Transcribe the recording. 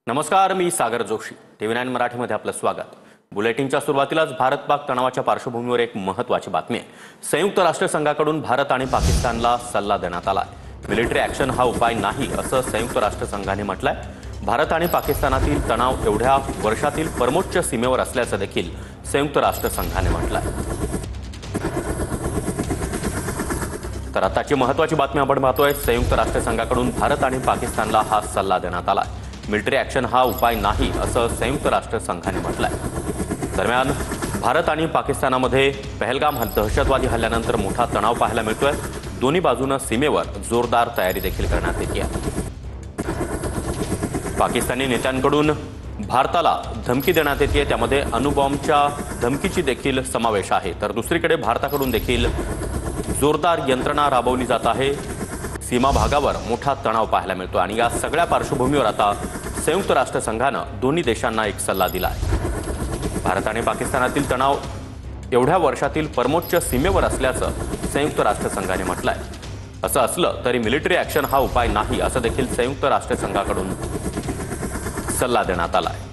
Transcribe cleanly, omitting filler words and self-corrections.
नमस्कार, मी सागर जोशी. TV9 मराठीमध्ये आपलं स्वागत. बुलेटिनच्या सुरुवातीलाच भारत-पाक तणावाच्या पार्श्वभूमीवर एक महत्त्वाची बातमी आहे. संयुक्त राष्ट्रसंघाकडून भारत आणि पाकिस्तानला सल्ला देण्यात आला आहे. मिलिटरी ॲक्शन हा उपाय नाही असं संयुक्त राष्ट्रसंघाने म्हटलंय. भारत आणि पाकिस्तानातील तणाव एवढ्या वर्षातील परमोच्च सीमेवर असल्याचं देखील संयुक्त राष्ट्रसंघाने म्हटलंय. तर आताची महत्त्वाची बातमी आपण पाहतोय. संयुक्त राष्ट्रसंघाकडून भारत आणि पाकिस्तानला हा सल्ला देण्यात आला आहे. मिलिटरी ॲक्शन हा उपाय नाही असं संयुक्त राष्ट्रसंघाने म्हटलंय. दरम्यान भारत आणि पाकिस्तानामध्ये पहलगाम दहशतवादी हल्ल्यानंतर मोठा तणाव पाहायला मिळतोय. दोन्ही बाजूने सीमेवर जोरदार तयारी देखील करण्यात येते आहे. पाकिस्तानी नेत्यांकडून भारताला धमकी देण्यात येते. त्यामध्ये अणुबॉम्बच्या धमकीची देखील समावेश आहे. तर दुसरीकडे भारताकडून देखील जोरदार यंत्रणा राबवली जात आहे. सीमा भागावर मोठा तणाव पाहायला मिळतो आणि या सगळ्या पार्श्वभूमीवर आता संयुक्त राष्ट्रसंघाने दोन्ही देशांना एक सल्ला दिला आहे. भारत आणि पाकिस्तानातील तणाव एवढ्या वर्षातील परमोच्च सीमेवर असल्याचं संयुक्त राष्ट्रसंघाने म्हटलंय. असं असलं तरी मिलिटरी ॲक्शन हा उपाय नाही असं देखील संयुक्त राष्ट्रसंघाकडून सल्ला देण्यात आला आहे.